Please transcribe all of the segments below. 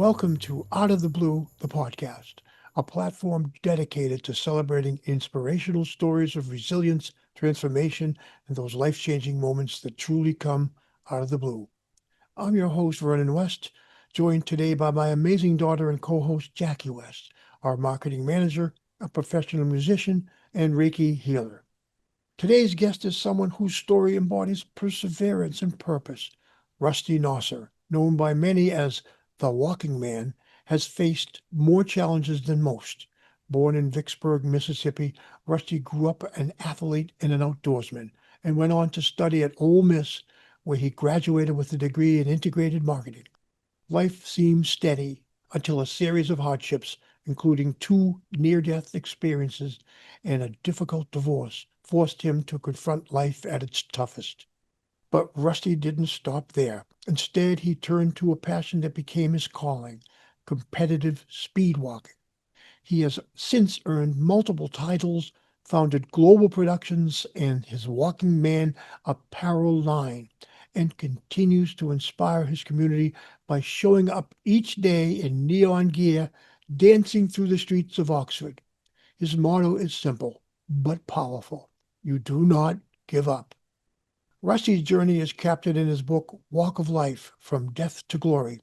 welcome to Out of the Blue, the podcast, a platform dedicated to celebrating inspirational stories of resilience, transformation, and those life changing moments that truly come out of the blue. I'm your host, Vernon West, joined today by my amazing daughter and co host, Jackie West, our marketing manager, a professional musician, and Reiki healer. Today's guest is someone whose story embodies perseverance and purpose. Rusty Nosser, known by many as the Walking Man, has faced more challenges than most. Born in Vicksburg, Mississippi, Rusty grew up an athlete and an outdoorsman and went on to study at Ole Miss, where he graduated with a degree in integrated marketing. Life seemed steady until a series of hardships, including two near-death experiences and a difficult divorce, forced him to confront life at its toughest. But Rusty didn't stop there. Instead, he turned to a passion that became his calling, competitive speed walking. He has since earned multiple titles, founded global productions and his Walking Man apparel line, and continues to inspire his community by showing up each day in neon gear, dancing through the streets of Oxford. His motto is simple but powerful. You do not give up. Rusty's journey is captured in his book, Walk of Life, From Death to Glory,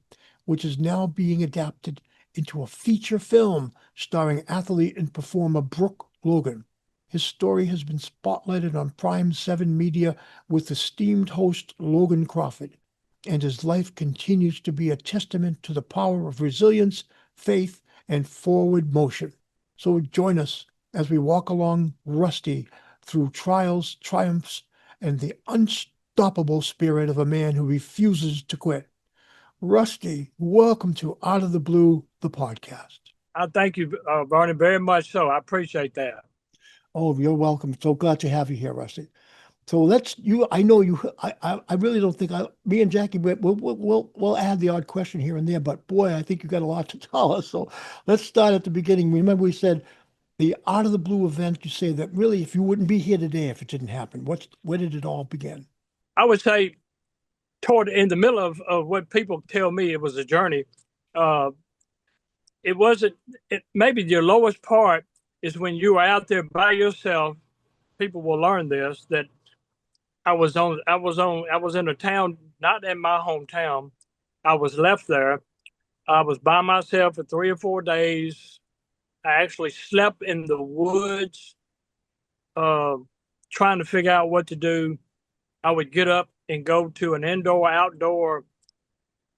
which is now being adapted into a feature film starring athlete and performer Brooke Logan. His story has been spotlighted on Prime 7 Media with esteemed host Logan Crawford, and his life continues to be a testament to the power of resilience, faith, and forward motion. So join us as we walk along Rusty through trials, triumphs, and the unstoppable spirit of a man who refuses to quit. Rusty, welcome to Out of the Blue, the podcast. I thank you, Vernon, very much so. I appreciate that. Oh, you're welcome. So glad to have you here, Rusty. So I know you, I really don't think me and Jackie, we'll add the odd question here and there, but boy, I think you got a lot to tell us. So let's start at the beginning. Remember we said the Out of the Blue event, you say that really, if you wouldn't be here today, if it didn't happen, where did it all begin? I would say in the middle of what people tell me it was a journey. Uh, it wasn't, maybe your lowest part is when you are out there by yourself. People will learn this, that I was in a town, not in my hometown. I was left there. I was by myself for 3 or 4 days. I actually slept in the woods, uh, trying to figure out what to do. I would get up and go to an indoor-outdoor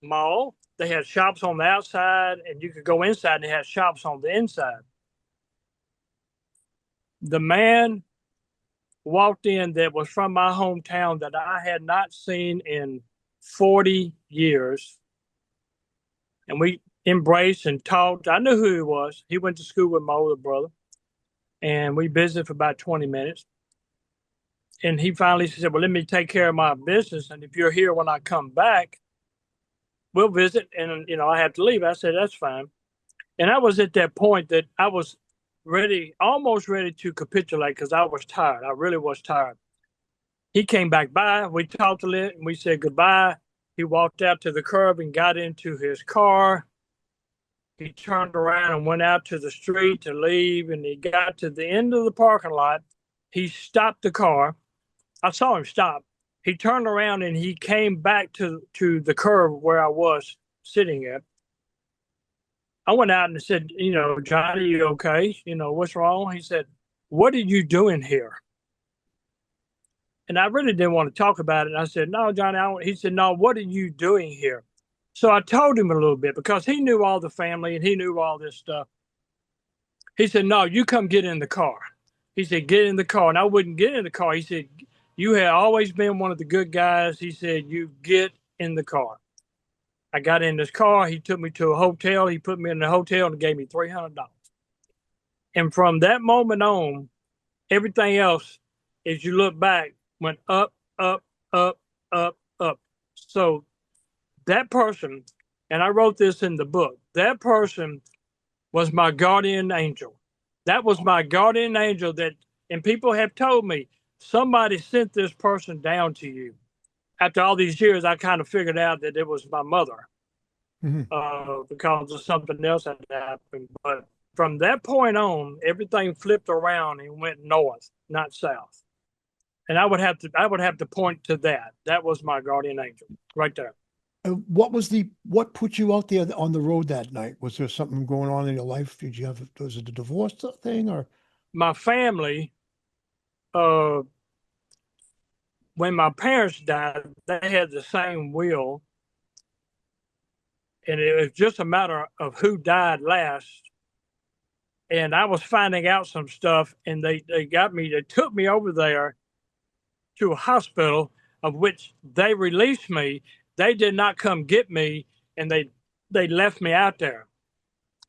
mall. They had shops on the outside, and you could go inside, and they had shops on the inside. The man walked in that was from my hometown that I had not seen in 40 years, and we embraced and talked. I knew who he was. He went to school with my older brother, and we visited for about 20 minutes. And he finally said, well, let me take care of my business. And if you're here when I come back, we'll visit. And, I have to leave. I said, that's fine. And I was at that point that I was almost ready to capitulate because I was tired. I really was tired. He came back by. We talked a little and we said goodbye. He walked out to the curb and got into his car. He turned around and went out to the street to leave. And he got to the end of the parking lot. He stopped the car. I saw him stop. He turned around and he came back to the curb where I was sitting at. I went out and said, Johnny, you okay? What's wrong? He said, what are you doing here? And I really didn't want to talk about it. And I said, no, Johnny. He said, no, what are you doing here? So I told him a little bit because he knew all the family and he knew all this stuff. He said, no, you come get in the car. He said, get in the car. And I wouldn't get in the car. He said, you had always been one of the good guys. He said, you get in the car. I got in this car. He took me to a hotel. He put me in the hotel and gave me $300. And from that moment on, everything else, as you look back, went up, up, up, up, up. So that person, and I wrote this in the book, that person was my guardian angel. That was my guardian angel and people have told me, somebody sent this person down to you. After all these years, I kind of figured out that it was my mother. Hmm. because of something else that happened. But from that point on, everything flipped around and went north, not south. And I would have to point to that. That was my guardian angel right there. What put you out there on the road that night? Was there something going on in your life? Was it a divorce thing or? My family, uh, when my parents died, they had the same will, and it was just a matter of who died last. And I was finding out some stuff, and they took me over there to a hospital, of which they released me. They did not come get me, and they left me out there.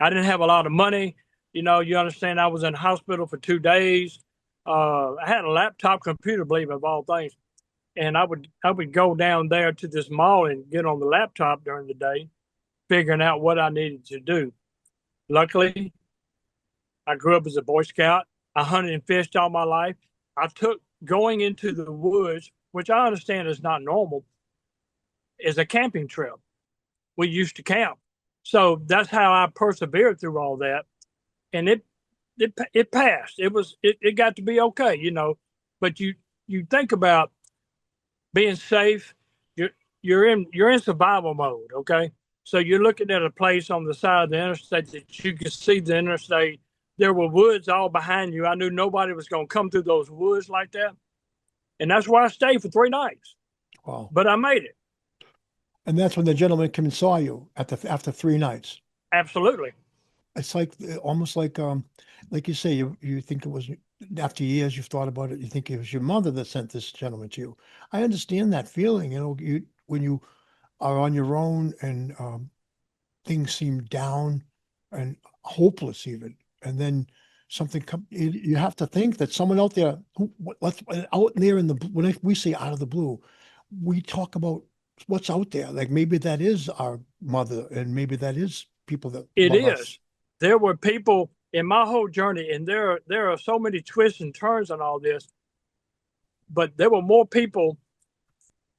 I didn't have a lot of money. You understand, I was in hospital for 2 days. I had a laptop computer, believe it, of all things. And I would go down there to this mall and get on the laptop during the day, figuring out what I needed to do. Luckily, I grew up as a Boy Scout. I hunted and fished all my life. I took going into the woods, which I understand is not normal, as a camping trip. We used to camp. So that's how I persevered through all that. And it passed. It got to be okay. But you think about being safe. You're you're in survival mode, okay? So you're looking at a place on the side of the interstate that you can see the interstate. There were woods all behind you. I knew nobody was going to come through those woods like that, and that's why I stayed for 3 nights. Wow. But I made it. And that's when the gentleman came and saw you after 3 nights. Absolutely, It's almost like you say, you think it was after years you've thought about it, you think it was your mother that sent this gentleman to you. I understand that feeling, when you are on your own and things seem down and hopeless even, and then something come, you have to think that someone out there let's out there in the when we say out of the blue, we talk about what's out there. Like maybe that is our mother, and maybe that is people that it love us. is. There were people in my whole journey, and there are so many twists and turns on all this. But there were more people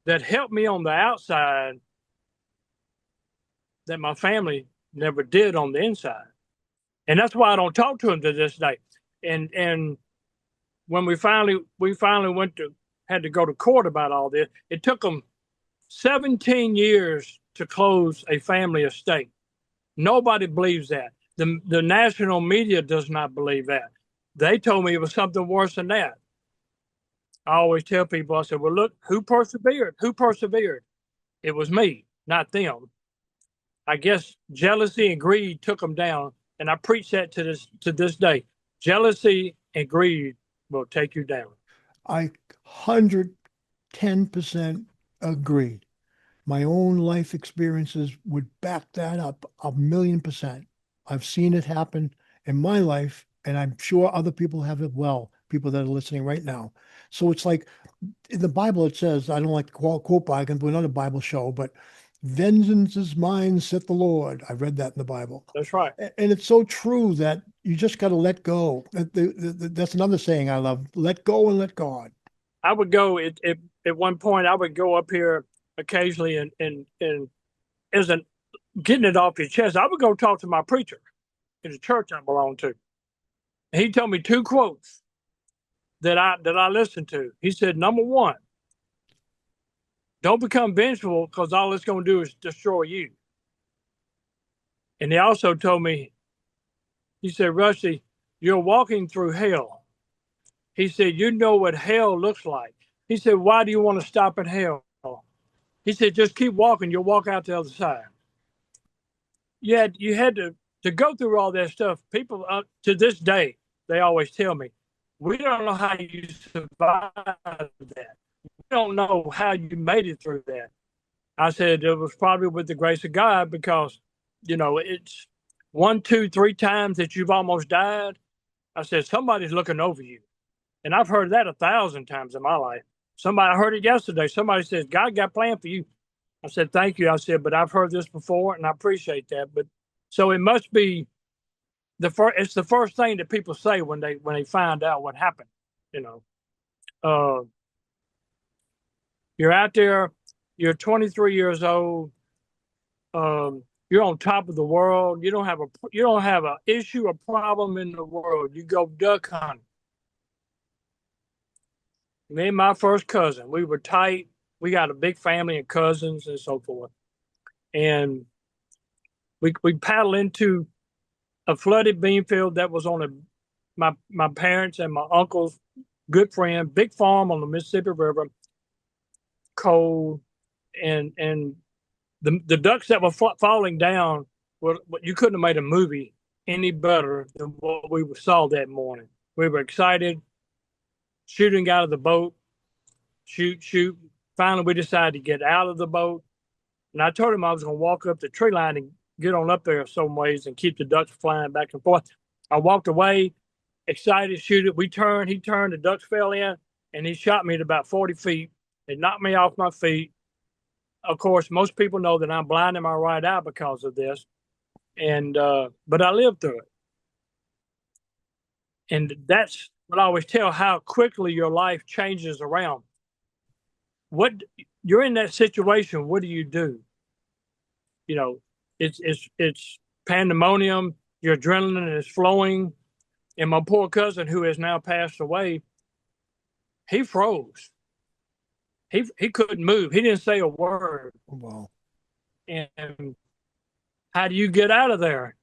that helped me on the outside that my family never did on the inside. And that's why I don't talk to them to this day. And when we finally had to go to court about all this, it took them 17 years to close a family estate. Nobody believes that. The national media does not believe that. They told me it was something worse than that. I always tell people, I said, well, look, who persevered? Who persevered? It was me, not them. I guess jealousy and greed took them down. And I preach that to this day. Jealousy and greed will take you down. I 110% agree. My own life experiences would back that up 1,000,000%. I've seen it happen in my life, and I'm sure other people have it well, people that are listening right now. So it's like in the Bible, it says, I don't like to quote by, I can do another Bible show, but vengeance is mine, saith the Lord. I read that in the Bible. That's right. And it's so true that you just got to let go. That's another saying I love, let go and let God. I would go at one point. I would go up here occasionally, and as an getting it off your chest, I would go talk to my preacher in the church I belong to. And he told me two quotes that I listened to. He said, number one, don't become vengeful because all it's going to do is destroy you. And he also told me, he said, Rusty, you're walking through hell. He said, you know what hell looks like. He said, why do you want to stop at hell? He said, just keep walking. You'll walk out the other side. You had to go through all that stuff. People to this day, they always tell me, we don't know how you survived that. We don't know how you made it through that. I said it was probably with the grace of God because, it's 1, 2, 3 times that you've almost died. I said, somebody's looking over you. And I've heard that 1,000 times in my life. I heard it yesterday. Somebody says, God got a plan for you. I said, thank you. I said, but I've heard this before and I appreciate that. But so it must be it's the first thing that people say when they find out what happened. You know, uh, you're out there, you're 23 years old. You're on top of the world. You don't have a issue or problem in the world. You go duck hunting. Me and my first cousin, we were tight. We got a big family and cousins and so forth. And we paddled into a flooded bean field that was on my parents and my uncle's good friend, big farm on the Mississippi River, cold, and the ducks that were falling down were, you couldn't have made a movie any better than what we saw that morning. We were excited, shooting out of the boat, shoot. Finally, we decided to get out of the boat, and I told him I was going to walk up the tree line and get on up there some ways and keep the ducks flying back and forth. I walked away, excited, shoot it. We turned, he turned, the ducks fell in, and he shot me at about 40 feet. It knocked me off my feet. Of course, most people know that I'm blind in my right eye because of this, and but I lived through it. And that's what I always tell, how quickly your life changes around. What you're in that situation, what do? You know, it's pandemonium. Your adrenaline is flowing, and my poor cousin, who has now passed away, he froze. He couldn't move. He didn't say a word. Wow. And how do you get out of there?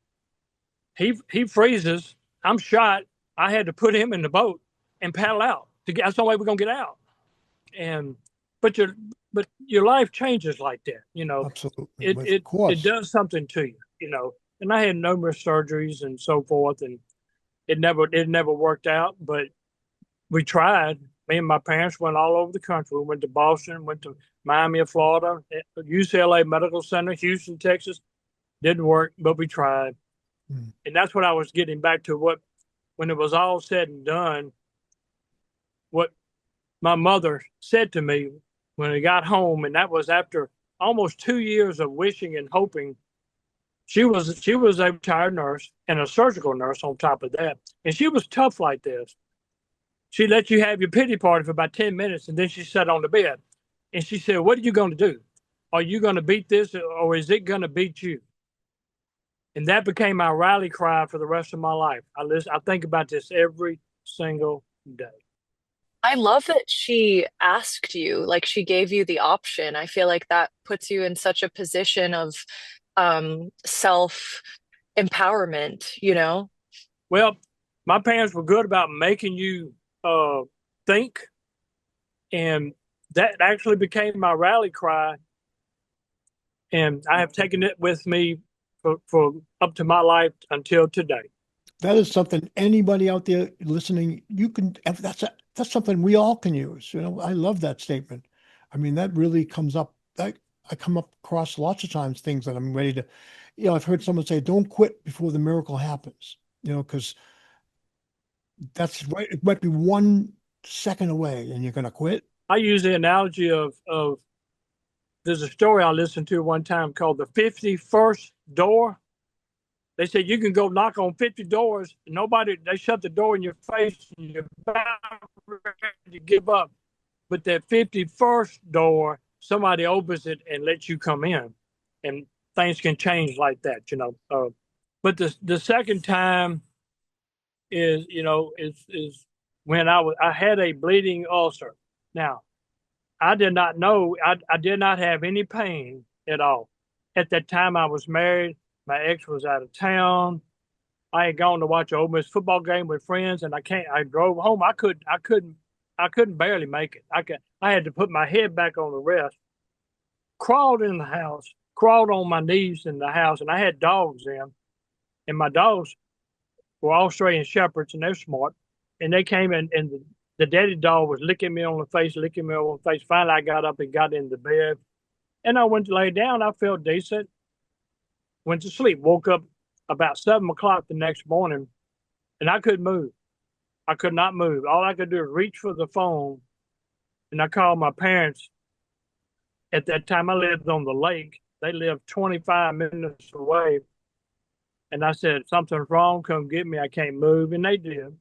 He freezes. I'm shot. I had to put him in the boat and paddle out. That's the only way we're gonna get out. And but your life changes like that. Absolutely. Of It course. does something to you. And I had numerous surgeries and so forth, and it never worked out. But we tried. Me and my parents went all over the country. We went to Boston, went to Miami of Florida, UCLA Medical Center, Houston, Texas. Didn't work, but we tried. Mm. And that's what I was getting back to. When it was all said and done, what my mother said to me when I got home, and that was after almost 2 years of wishing and hoping. She was a retired nurse and a surgical nurse on top of that, and she was tough like this. She let you have your pity party for about 10 minutes, and then she sat on the bed, and she said, "What are you going to do? Are you going to beat this, or is it going to beat you?" And that became my rally cry for the rest of my life. I think about this every single day. I love that she asked you, like she gave you the option. I feel like that puts you in such a position of self empowerment, you know? Well, my parents were good about making you think, and that actually became my rally cry. And I have taken it with me for up to my life until today. That is something anybody out there listening, that's something we all can use. I love that statement. I mean, that really comes up. I come up across lots of times things that I'm ready to, I've heard someone say, don't quit before the miracle happens, because that's right. It might be 1 second away and you're going to quit. I use the analogy of there's a story I listened to one time called the 51st door. They said you can go knock on 50 doors, and they shut the door in your face, and you're about ready to give up. But that 51st door, somebody opens it and lets you come in, and things can change like that. But the second time is when I had a bleeding ulcer. Now, I did not know, I did not have any pain at all. At that time, I was married. My ex was out of town. I had gone to watch an Ole Miss football game with friends, and I drove home. I couldn't barely make it. I had to put my head back on the rest. Crawled in the house, crawled on my knees in the house, and I had dogs in, and my dogs were Australian shepherds, and they're smart. And they came in, and the daddy dog was licking me on the face, licking me on the face. Finally, I got up and got in the bed, and I went to lay down. I felt decent. Went to sleep. Woke up about 7 o'clock the next morning, and I couldn't move. I could not move. All I could do was reach for the phone, and I called my parents. At that time, I lived on the lake. They lived 25 minutes away. And I said, "Something's wrong. Come get me. I can't move." And they did.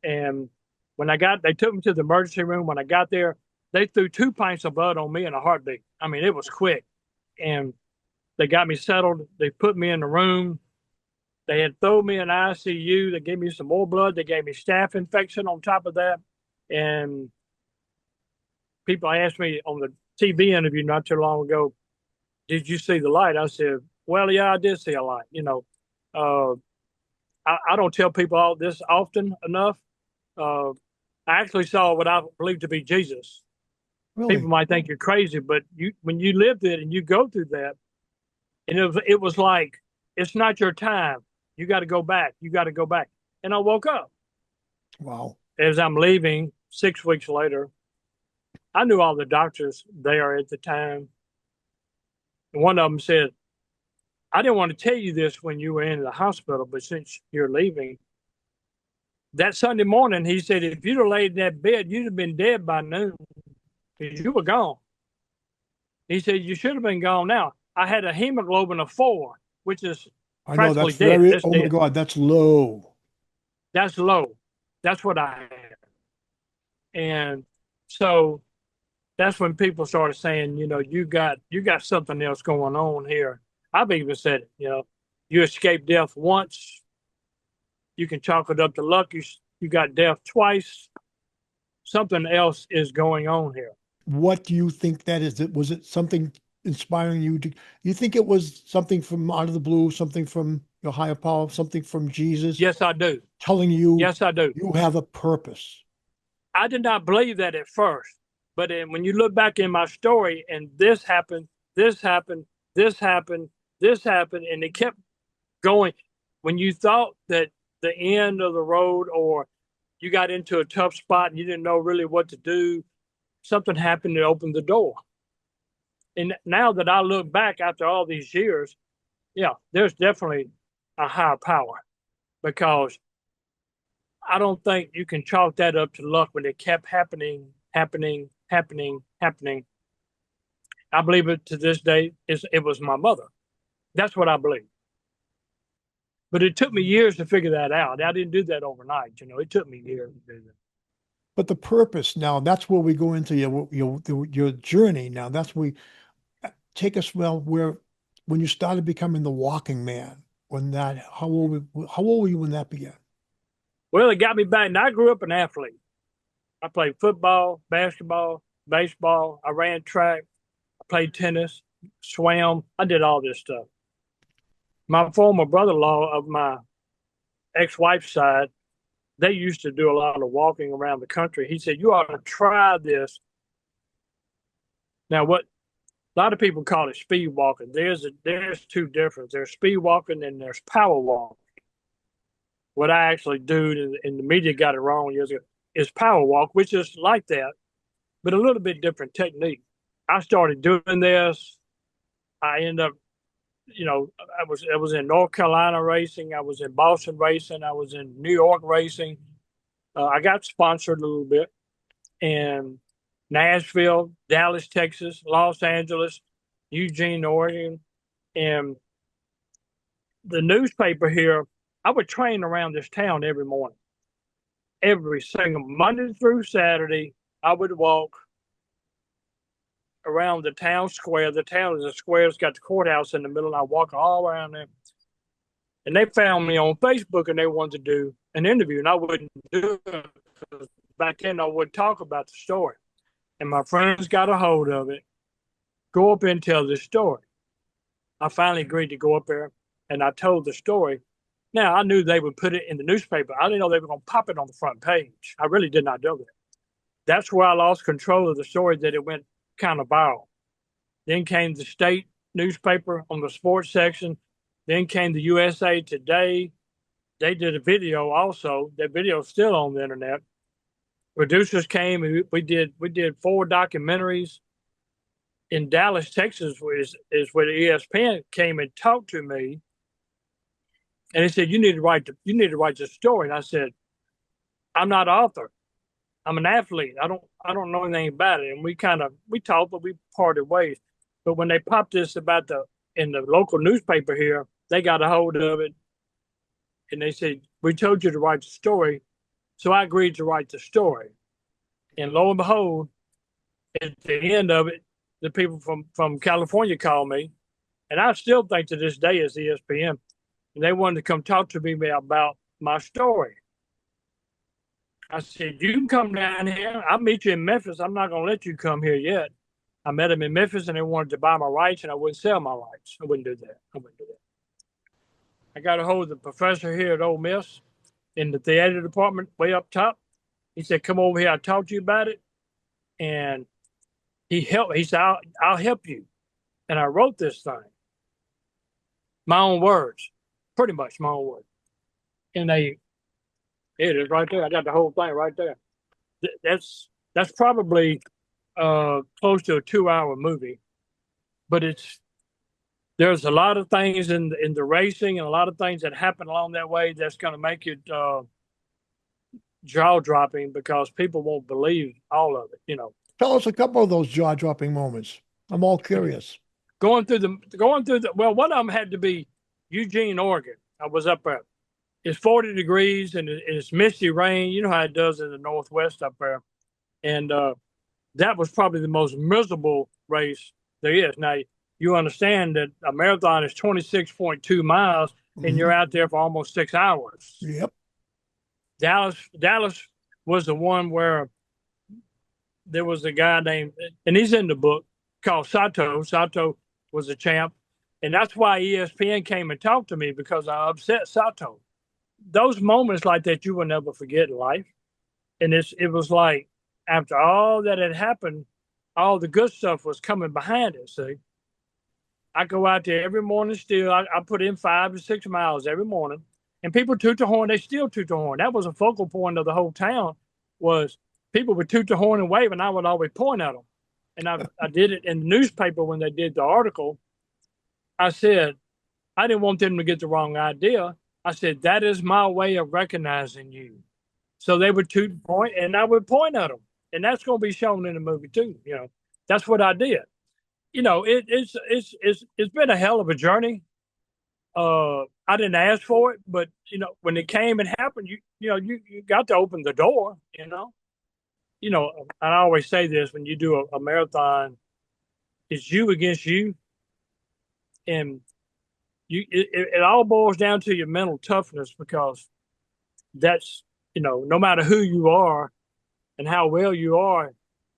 And they took me to the emergency room. When I got there, they threw 2 pints of blood on me in a heartbeat. I mean, it was quick. And They got me settled. They put me in the room. They had thrown me in ICU. They gave me some more blood. They gave me staph infection on top of that. And people asked me on the TV interview not too long ago, did you see the light? I said, well, yeah, I did see a light. Uh, I don't tell people all this often enough. I actually saw what I believe to be Jesus. Really? People might think you're crazy, but when you lived it and you go through that, and it was like, it's not your time. You got to go back. You got to go back. And I woke up. Wow. As I'm leaving 6 weeks later, I knew all the doctors there at the time. And one of them said, I didn't want to tell you this when you were in the hospital, but since you're leaving, that Sunday morning, he said, if you'd have laid in that bed, you'd have been dead by noon because you were gone. He said, you should have been gone now. I had a hemoglobin of 4, which is I know practically that's dead. very, That's oh my dead. God, that's low. That's low. That's what I had. And so that's when people started saying, you got something else going on here. I've even said it, you escaped death once. You can chalk it up to luck. You got death twice. Something else is going on here. What do you think that is? Was it something inspiring you to, you think it was something from out of the blue, something from your higher power, something from Jesus Yes, I do. telling you Yes, I do. you have a purpose? I did not believe that at first. But then when you look back in my story and this happened, this happened, this happened, this happened, and it kept going. When you thought that the end of the road or you got into a tough spot and you didn't know really what to do, something happened that opened the door. And now that I look back after all these years, yeah, there's definitely a higher power because I don't think you can chalk that up to luck when it kept happening. I believe it to this day it was my mother. That's what I believe. But it took me years to figure that out. I didn't do that overnight. It took me years to do that. But the purpose now, that's where we go into your journey. Now, that's where we take us, well, where when you started becoming the walking man, how old were you when that began? Well, it got me back. And I grew up an athlete. I played football, basketball, baseball. I ran track. I played tennis, swam. I did all this stuff. My former brother-in-law of my ex-wife's side, they used to do a lot of walking around the country. He said, you ought to try this. Now, what a lot of people call it speed walking. There's two differences. There's speed walking and there's power walking. What I actually do, and the media got it wrong years ago, is power walk, which is like that, but a little bit different technique. I started doing this. I ended up, I was in North Carolina racing. I was in Boston racing. I was in New York racing. I got sponsored a little bit. And Nashville, Dallas, Texas, Los Angeles, Eugene, Oregon. And the newspaper here, I would train around this town every morning. Every single Monday through Saturday, I would walk around the town square. The town is a square. It's got the courthouse in the middle. And I walk all around there. And they found me on Facebook and they wanted to do an interview. And I wouldn't do it because back then I would talk about the story. And my friends got a hold of it. Go up and tell this story. I finally agreed to go up there and I told the story. Now, I knew they would put it in the newspaper. I didn't know they were going to pop it on the front page. I really did not know that. That's where I lost control of the story, that it went kind of viral. Then came the state newspaper on the sports section. Then came the USA Today. They did a video also. That video is still on the internet. Producers came and we did 4 documentaries. In Dallas, Texas, is where the ESPN came and talked to me. And he said, you need to write this story. And I said, I'm not an author. I'm an athlete. I don't know anything about it. And we talked, but we parted ways. But when they popped this in the local newspaper here, they got a hold of it. And they said, we told you to write the story. So I agreed to write the story. And lo and behold, at the end of it, the people from California called me And I still think to this day it's ESPN. And they wanted to come talk to me about my story. I said, you can come down here. I'll meet you in Memphis. I'm not going to let you come here yet. I met them in Memphis and they wanted to buy my rights and I wouldn't sell my rights. I wouldn't do that. I got a hold of the professor here at Ole Miss in the theater department way up top. He said, come over here. I'll talk to you about it. And he helped. He said, I'll help you. And I wrote this thing. My own words. Pretty much my own words. And it is right there. I got the whole thing right there. That's probably close to a 2-hour movie, but there's a lot of things in the racing and a lot of things that happen along that way that's going to make it jaw dropping because people won't believe all of it. Tell us a couple of those jaw dropping moments. I'm all curious. Going through the well, one of them had to be Eugene, Oregon. I was up there. It's 40 degrees and it's misty rain. You know how it does in the Northwest up there. And that was probably the most miserable race there is. Now, you understand that a marathon is 26.2 miles and you're out there for almost 6 hours. Yep. Dallas was the one where there was a guy named, and he's in the book, called Sato. Sato was a champ. And that's why ESPN came and talked to me because I upset Sato. Those moments like that you will never forget in life. And it was like after all that had happened, all the good stuff was coming behind it. See, I go out there every morning still. I put in 5 to 6 miles every morning. And people toot the horn. They still toot the horn. That was a focal point of the whole town was people would toot the horn and wave, and I would always point at them. And I did it in the newspaper when they did the article. I said, I didn't want them to get the wrong idea. I said, that is my way of recognizing you. So they would toot the point, and I would point at them. And that's going to be shown in the movie, too. That's what I did. It's been a hell of a journey. I didn't ask for it, but, when it came and happened, you got to open the door, I always say this, when you do a marathon, it's you against you. And it all boils down to your mental toughness because that's, no matter who you are and how well you are,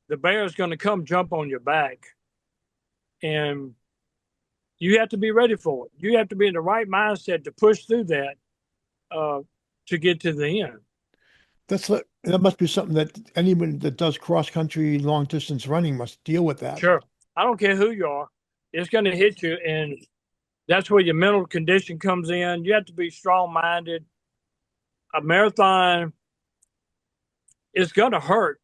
the bear is going to come jump on your back. And you have to be ready for it. You have to be in the right mindset to push through that to get to the end. That must be something that anyone that does cross-country long-distance running must deal with that. Sure. I don't care who you are. It's going to hit you, and that's where your mental condition comes in. You have to be strong-minded. A marathon is going to hurt.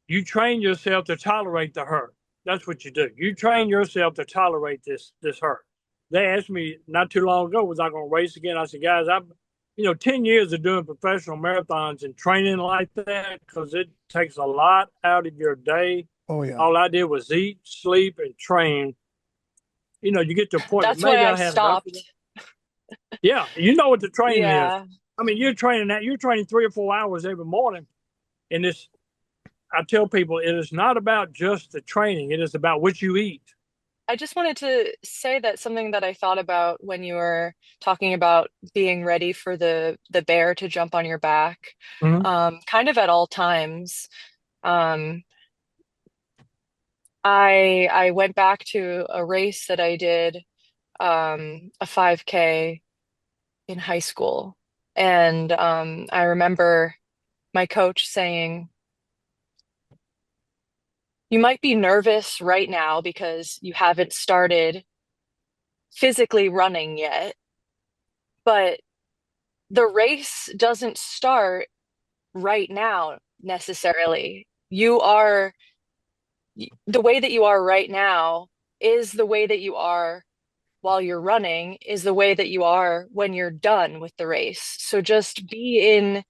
You train yourself to tolerate the hurt. That's what you do. You train yourself to tolerate this hurt. They asked me not too long ago, was I going to race again? I said, guys, 10 years of doing professional marathons and training like that, because it takes a lot out of your day. Oh, yeah. All I did was eat, sleep, and train. You get to a point. That's why I stopped. Yeah, you know what the training Yeah. is. I mean, you're training 3 or 4 hours every morning. And I tell people, it is not about just the training. It is about what you eat. I just wanted to say that something that I thought about when you were talking about being ready for the bear to jump on your back, kind of at all times. I went back to a race that I did, a 5K in high school, and I remember my coach saying, you might be nervous right now because you haven't started physically running yet, but the race doesn't start right now necessarily. The way that you are right now is the way that you are while you're running, is the way that you are when you're done with the race. So just be in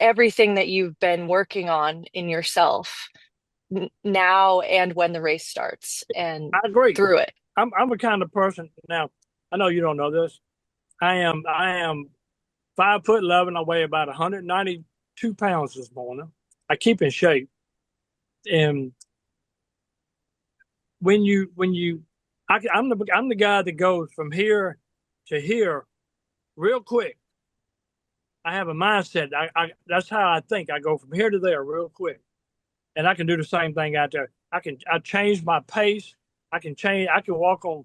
everything that you've been working on in yourself now and when the race starts, and I agree. through it. I'm a kind of person. Now, I know you don't know this. I am 5'11". I weigh about 192 pounds this morning. I keep in shape. And I'm the guy that goes from here to here real quick. I have a mindset. That's how I think. I go from here to there real quick, and I can do the same thing out there. I change my pace. I can walk on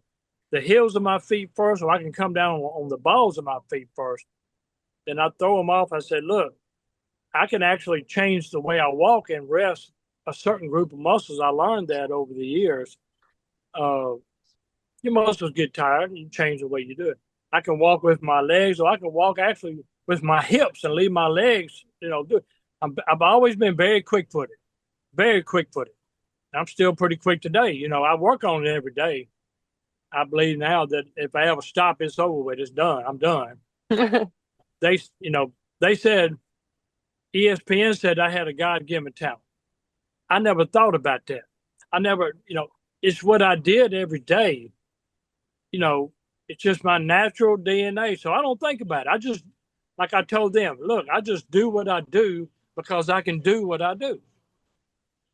the heels of my feet first, or I can come down on the balls of my feet first. Then I throw them off. I said, look, I can actually change the way I walk and rest a certain group of muscles. I learned that over the years. Your muscles get tired and you change the way you do it. I can walk with my legs, or I can walk actually with my hips and leave my legs, do it. I've always been very quick footed, very quick footed. I'm still pretty quick today. I work on it every day. I believe now that if I ever stop, it's over with. It's done. I'm done. They said, ESPN said I had a God-given talent. I never thought about that. I never, it's what I did every day. It's just my natural DNA. So I don't think about it. I just, like I told them, look, I just do what I do because I can do what I do.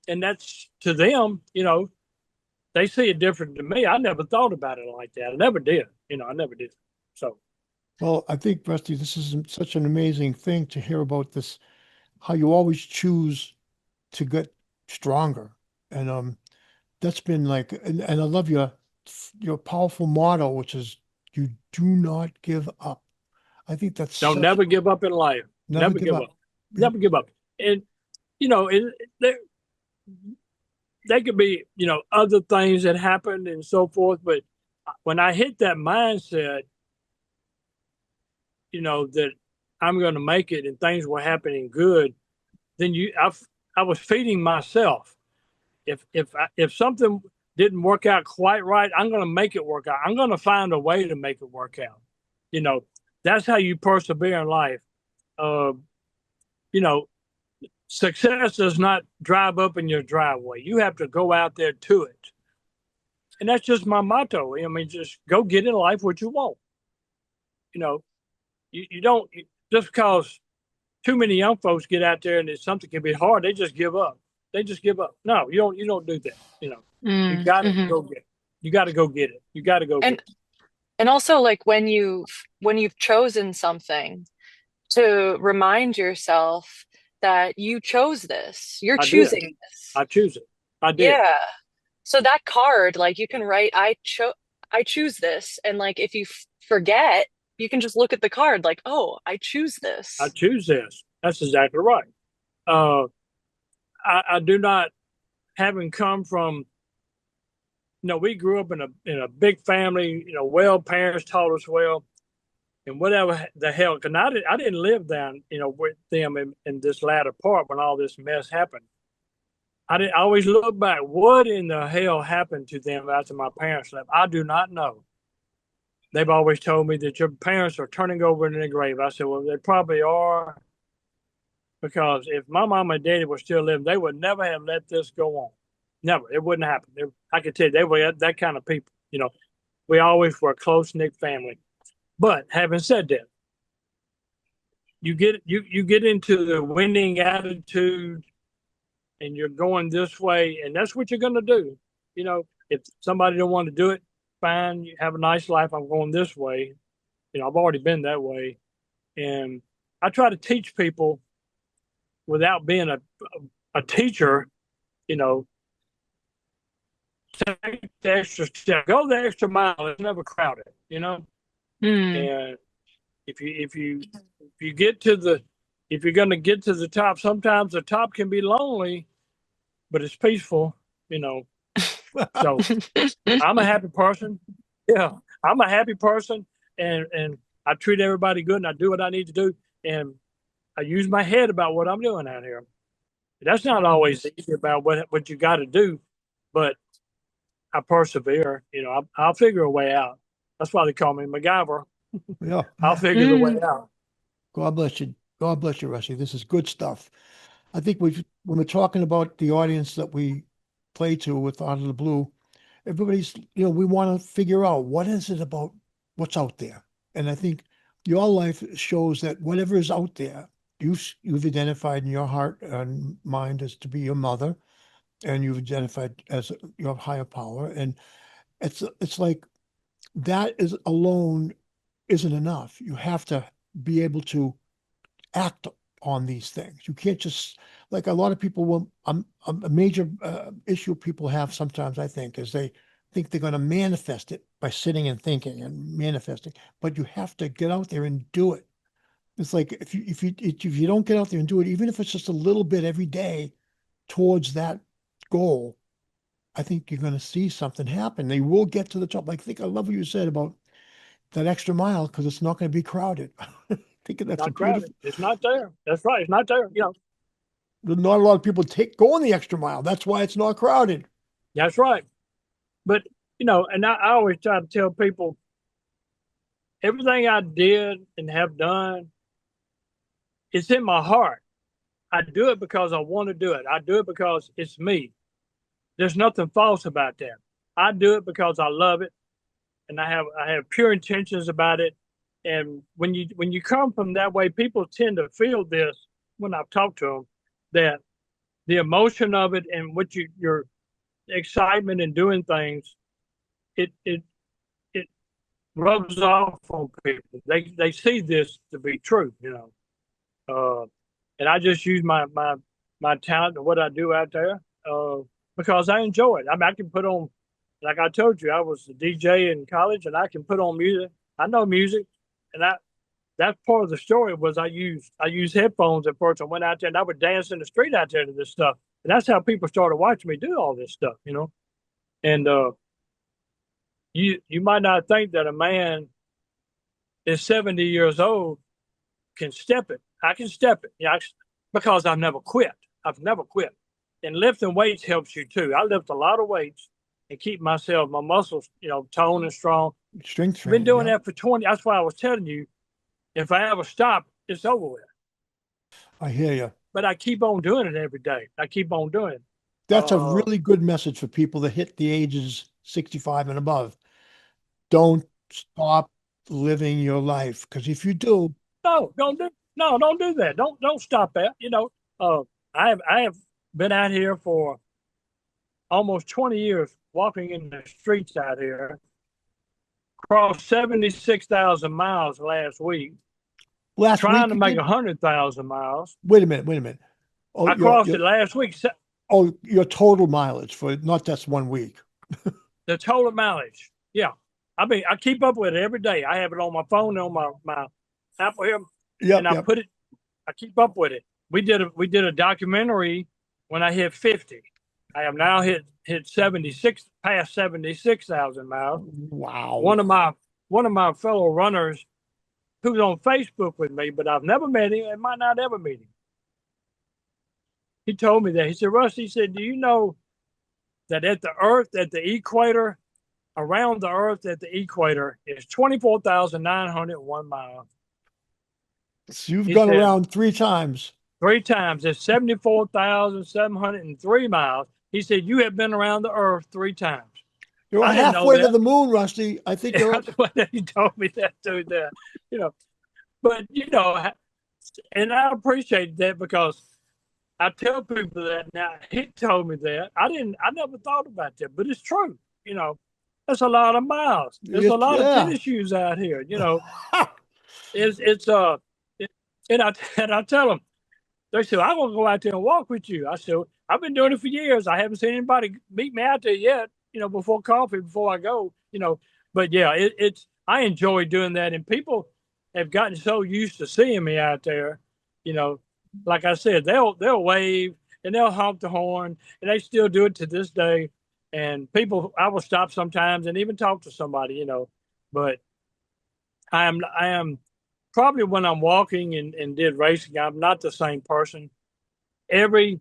And that's to them, they see it different to me. I never thought about it like that. I never did. I never did. So. Well, I think, Rusty, this is such an amazing thing to hear about this, how you always choose to get stronger. And that's been like, and I love your powerful motto, which is you do not give up. I think that's never give up in life. Never give up. Never give up. And there could be other things that happened and so forth, but when I hit that mindset, that I'm going to make it and things were happening good, then I was feeding myself. If something didn't work out quite right, I'm going to make it work out. I'm going to find a way to make it work out. That's how you persevere in life. Success does not drive up in your driveway. You have to go out there to it. And that's just my motto. Just go get in life what you want. You don't, just because too many young folks get out there and something can be hard, they just give up. They just give up. No, you don't do that. You got to go get it. You got to go get it. You got to go get it. And also, like, when you've chosen something, to remind yourself that you chose this. You're choosing this. I choose it. I did. Yeah. So that card, like, you can write, I choose this. And like, if you forget, you can just look at the card like, oh, I choose this. I choose this. That's exactly right. I do not, having come from, we grew up in a big family, well, parents taught us well, and whatever the hell, because I didn't live down, with them in this latter part when all this mess happened. I always look back, what in the hell happened to them after my parents left? I do not know. They've always told me that your parents are turning over in the grave. I said, well, they probably are, because if my mom and daddy were still living, they would never have let this go on. Never. It wouldn't happen. I could tell you, they were that kind of people. We always were a close-knit family. But having said that, you get into the winning attitude and you're going this way, and that's what you're going to do. If somebody don't want to do it, fine, you have a nice life. I'm going this way. I've already been that way. And I try to teach people without being a teacher, take the extra step, go the extra mile. It's never crowded, And if you get to if you're going to get to the top, sometimes the top can be lonely, but it's peaceful, So I'm a happy person. Yeah, I'm a happy person, and I treat everybody good, and I do what I need to do, and I use my head about what I'm doing out here. That's not always easy about what you got to do, but I persevere. I'll figure a way out. That's why they call me MacGyver. Yeah. I'll figure the way out. God bless you. God bless you, Rusty. This is good stuff. I think when we're talking about the audience that we play to with Out of the Blue, everybody's, we want to figure out what is it about what's out there. And I think your life shows that whatever is out there, you've identified in your heart and mind as to be your mother, and you've identified as your higher power. And it's like that is alone isn't enough. You have to be able to act on these things. You can't just like a lot of people will. A major issue people have sometimes, I think, is they think they're going to manifest it by sitting and thinking and manifesting. But you have to get out there and do it. It's like if you don't get out there and do it, even if it's just a little bit every day towards that goal, I think you're going to see something happen. They will get to the top. Like, I love what you said about that extra mile because it's not going to be crowded. I think that's a Not crowded. beautiful. It's not there. That's right. It's not there. Not a lot of people going the extra mile. That's why it's not crowded. That's right. But and I always try to tell people everything I did and have done, it's in my heart. I do it because I want to do it. I do it because it's me. There's nothing false about that. I do it because I love it, and I have pure intentions about it. And when you come from that way, people tend to feel this when I've talked to them, that the emotion of it and what your excitement in doing things, it rubs off on people. They see this to be true, and I just use my talent and what I do out there because I enjoy it. I mean, I can put on, like I told you, I was a DJ in college, and I can put on music. I know music, and that's part of the story. Was I used headphones at first. I went out there and I would dance in the street out there to this stuff, and that's how people started watching me do all this stuff, And you might not think that a man is 70 years old can step it. I can step it, because I've never quit. I've never quit. And lifting weights helps you too. I lift a lot of weights and keep my muscles, toned and strong. Strength I've been training. doing Yeah. that for 20. That's why I was telling you, if I ever stop, it's over with. I hear you. But I keep on doing it every day. I keep on doing it. That's a really good message for people that hit the ages 65 and above. Don't stop living your life because if you do, Don't do that. Don't stop that. I have been out here for almost 20 years walking in the streets out here. Crossed 76,000 miles last week. Trying to make 100,000 miles. Wait a minute. Oh, I crossed it last week. Oh, your total mileage for not just 1 week. The total mileage. Yeah. I mean, I keep up with it every day. I have it on my phone, on my Apple here. Yeah. And I keep up with it. We did a documentary when I hit 50. I have now hit 76, past 76,000 miles. Wow. One of my fellow runners who's on Facebook with me, but I've never met him and might not ever meet him. He told me that. He said, Rusty, he said, do you know that at the equator, around the Earth at the equator is 24,901 miles. So you've gone around 3 times. 3 times. It's 74,703 miles. He said, you have been around the Earth 3 times. You're halfway to the moon, Rusty. I think you're He told me that too. But and I appreciate that because I tell people that now. He told me that. I never thought about that, but it's true. That's a lot of miles. There's a lot of tennis shoes out here. And I tell them, they said, I'm gonna go out there and walk with you. I said, I've been doing it for years. I haven't seen anybody meet me out there yet. Before coffee, before I go. But yeah, I enjoy doing that, and people have gotten so used to seeing me out there. Like I said, they'll wave and they'll honk the horn, and they still do it to this day. And people, I will stop sometimes and even talk to somebody, But I am probably when I'm walking and did racing, I'm not the same person. Every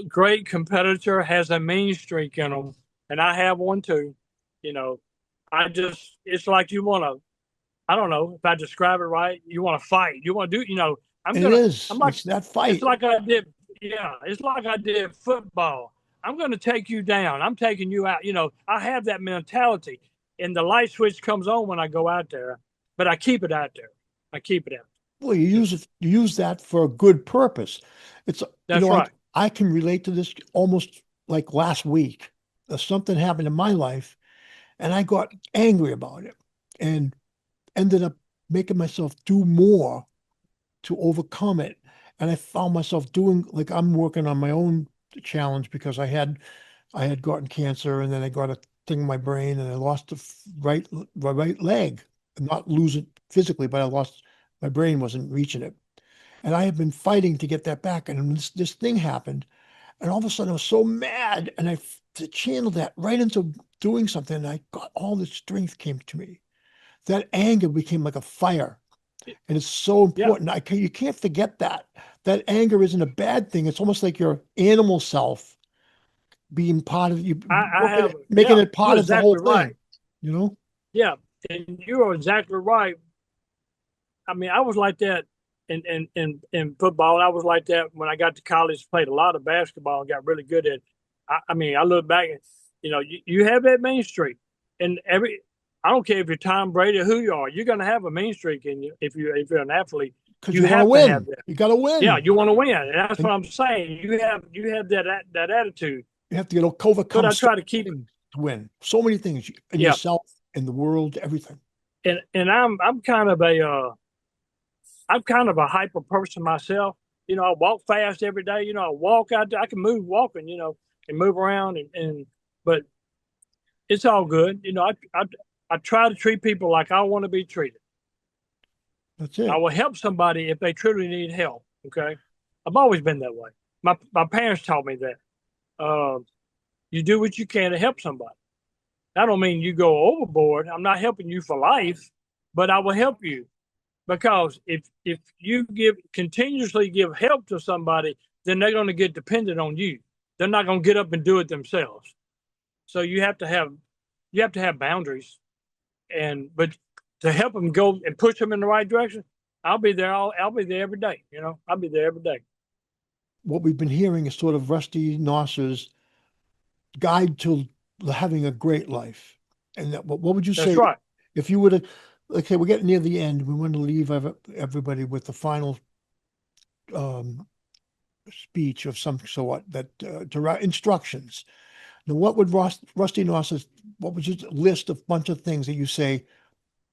great competitor has a mean streak in them, and I have one too. It's like you want to. I don't know if I describe it right. You want to fight. You want to do. It's that fight. It's like I did. Yeah, it's like I did football. I'm going to take you down. I'm taking you out. I have that mentality, and the light switch comes on when I go out there. But I keep it out there. I keep it out. Well, you use it. You use that for a good purpose. That's right. I can relate to this almost like last week. something happened in my life, and I got angry about it and ended up making myself do more to overcome it. And I found myself doing like I'm working on my own challenge because I had gotten cancer and then I got a thing in my brain and I lost the right leg. Not lose it physically, but I lost my brain wasn't reaching it. And I have been fighting to get that back. And this thing happened. And all of a sudden I was so mad and to channel that right into doing something. And I got all this strength came to me. That anger became like a fire. And it's so Yeah, important. You can't forget that. That anger isn't a bad thing. It's almost like your animal self being part of you, I have. making Yeah, it you're part of the whole exactly right. thing, you know? Yeah, and you are exactly right. I mean, I was like that in football. I was like that when I got to college. Played a lot of basketball and got really good at it. I mean, I look back and you have that mean streak, and I don't care if you're Tom Brady or who you are, you're going to have a mean streak in you if you're an athlete. Because You you want to have to have win. that. You got to Yeah, win. you want to win, and that's what And I'm saying. You have that attitude. you have to But overcome I so try to keep many things to win. So many things in yeah, yourself, in the world, everything. and I'm kind of a hyper person myself. I walk fast every day. I walk out. I can move walking. And move around but it's all good. I try to treat people like I want to be treated. That's I it. will help somebody if they truly need help. Okay, I've always been that way. My parents taught me that. You do what you can to help somebody. I don't mean you go overboard. I'm not helping you for life, but I will help you. Because if you continuously give help to somebody, then they're going to get dependent on you. They're not going to get up and do it themselves. So you have to have boundaries, but to help them go and push them in the right direction, I'll be there. I'll be there every day. I'll be there every day. What we've been hearing is sort of Rusty Nosser's guide to having a great life. And what would you That's say right. if you were to, okay, we're getting near the end. We want to leave everybody with the final um, speech of some sort that instructions. Now, what would Rusty Nosser, what would you list a bunch of things that you say,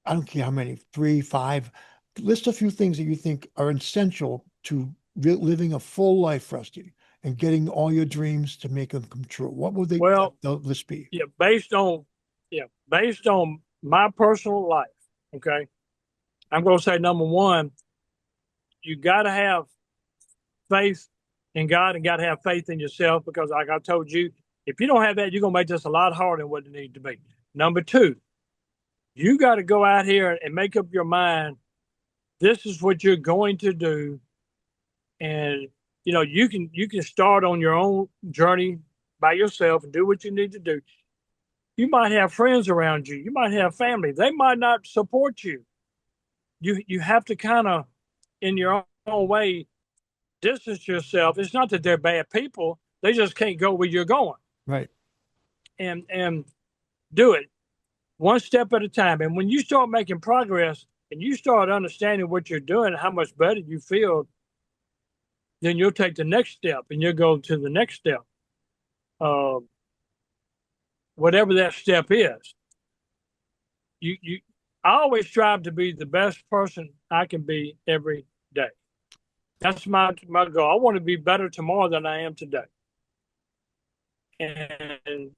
I don't care how many, three, five, list a few things that you think are essential to living a full life, Rusty, and getting all your dreams to make them come true. What would Well, that list be? yeah, based on my personal life. Okay, I'm going to say number one, you got to have faith in God and got to have faith in yourself because, like I told you, if you don't have that, you're going to make this a lot harder than what it needs to be. Number two, you got to go out here and make up your mind. This is what you're going to do, and you can start on your own journey by yourself and do what you need to do. You might have friends around you. You might have family. They might not support you. You have to kind of, in your own way, distance yourself. It's not that they're bad people. They just can't go where you're going. Right. And do it one step at a time. And when you start making progress and you start understanding what you're doing, how much better you feel, then you'll take the next step and you'll go to the next step. Uh, Whatever that step is. I always strive to be the best person I can be every day. That's my goal. I want to be better tomorrow than I am today. And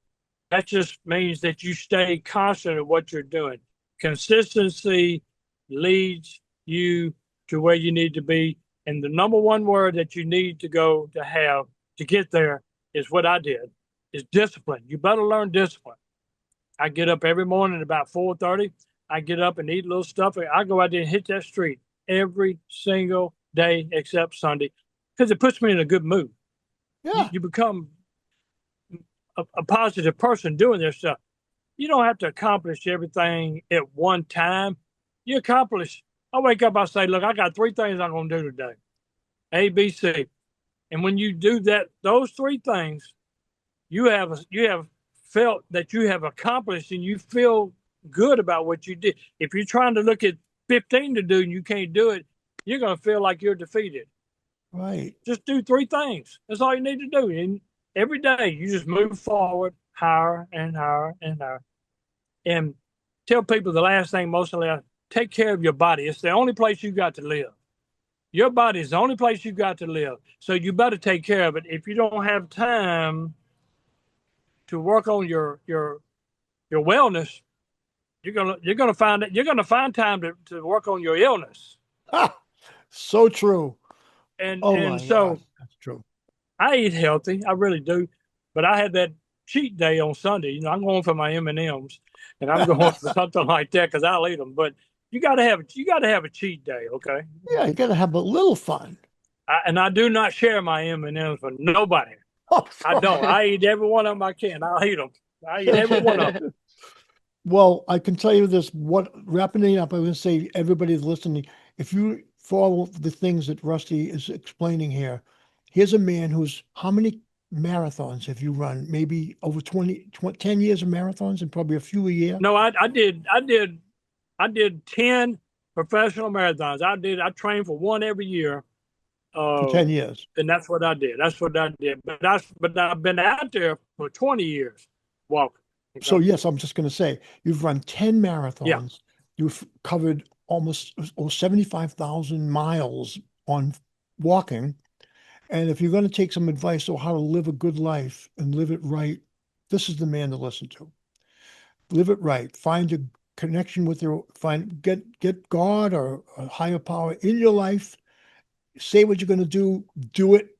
that just means that you stay constant at what you're doing. Consistency leads you to where you need to be. And the number one word that you need to have to get there is what I did, is discipline. You better learn discipline. I get up every morning at about 4:30. I get up and eat a little stuff. I go out there and hit that street every single day except Sunday because it puts me in a good mood. You, Yeah. you become a positive person doing this stuff. You don't have to accomplish everything at one time. You accomplish. I wake up, I say, look, I got three things I'm going to do today. A, B, C. And when you do those three things, you have felt that you have accomplished and you feel good about what you did. If you're trying to look at 15 to do and you can't do it, you're going to feel like you're defeated. Right. Just do three things. That's all you need to do. And every day you just move forward higher and higher and higher. And tell people the last thing mostly, take care of your body. It's the only place you got to live. Your body is the only place you got to live. So you better take care of it. If you don't have time to work on your wellness, you're gonna find time to work on your illness. So true. And Oh and my so God, that's true. I eat healthy, I really do. But I had that cheat day on Sunday. You know, I'm going for my M&Ms, and I'm going for something like that because I'll eat them. But you got to have a cheat day, okay? Yeah, you got to have a little fun. And I do not share my M&Ms with nobody. Oh, I don't. I eat every one of them I can. I'll eat them. I eat every one of them. Well, I can tell you this, wrapping it up, I would say everybody listening, if you follow the things that Rusty is explaining here, here's a man who's, how many marathons have you run? Maybe over 10 years of marathons and probably a few a year? No, I did 10 professional marathons. I trained for one every year. For 10 years. And that's what I did. But I've been out there for 20 years walking. Okay? So yes, I'm just going to say, you've run 10 marathons. Yeah. You've covered almost 75,000 miles on walking. And if you're going to take some advice on how to live a good life and live it right, this is the man to listen to. Live it right. Find a connection with get God or a higher power in your life. Say what you're going to do it,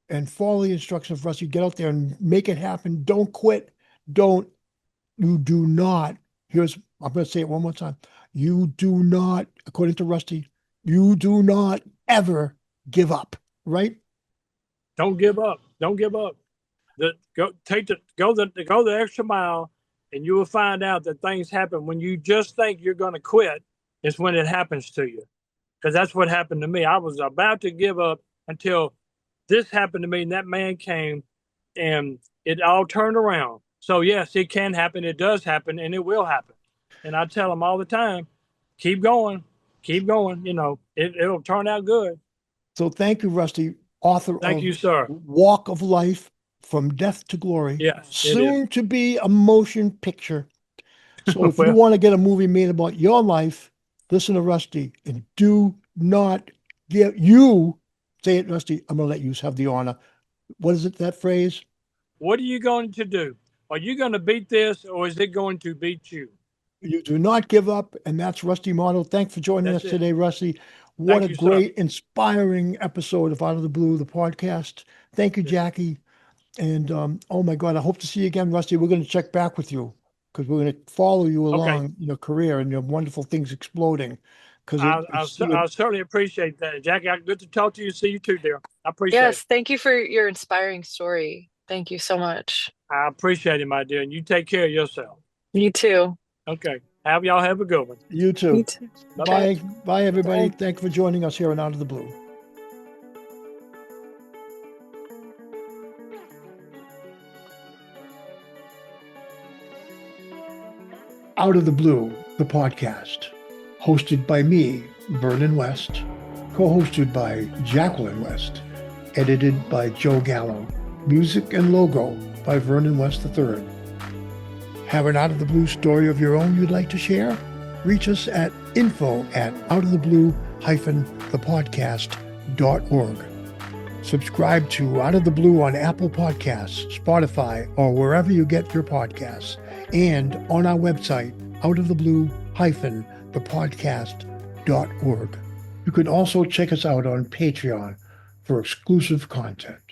and follow the instructions of Rusty. Get out there and make it happen. Don't quit. You do not. I'm going to say it one more time. You do not, according to Rusty, you do not ever give up, right? Don't give up. Don't give up. Go the extra mile, and you will find out that things happen when you just think you're going to quit. It's when it happens to you, because that's what happened to me. I was about to give up until this happened to me, and that man came, and it all turned around. So yes, it can happen. It does happen, and it will happen. And I tell them all the time, keep going. You know, it'll turn out good. So thank you, Rusty, author Thank of you, sir. Walk of Life, From Death to Glory. Yes, soon to be a motion picture. So if Well, you want to get a movie made about your life, listen to Rusty and do not say it, Rusty. I'm going to let you have the honor. What is it, that phrase? what are you going to do? Are you going to beat this, or is it going to beat you? You do not give up, and that's Rusty Motto. Thanks for joining us today, Rusty. What a great, inspiring episode of Out of the Blue, the podcast. Thank you, Jackie. And oh my God, I hope to see you again, Rusty. We're going to check back with you because we're going to follow you along your career and your wonderful things exploding. Because I'll certainly appreciate that, Jackie. Good to talk to you. See you too, dear. I appreciate it. Yes, thank you for your inspiring story. Thank you so much. I appreciate it, my dear. And you take care of yourself. You too. Okay. Y'all have a good one. You too. You too. Bye. Bye, everybody. Bye. Thank you for joining us here on Out of the Blue. Out of the Blue, the podcast, hosted by me, Vernon West, co-hosted by Jacqueline West, edited by Joe Gallo, music and logo by Vernon West III. Have an Out of the Blue story of your own you'd like to share? Reach us at info@outoftheblue-thepodcast.org. Subscribe to Out of the Blue on Apple Podcasts, Spotify, or wherever you get your podcasts, and on our website, outoftheblue-thepodcast.org. You can also check us out on Patreon for exclusive content.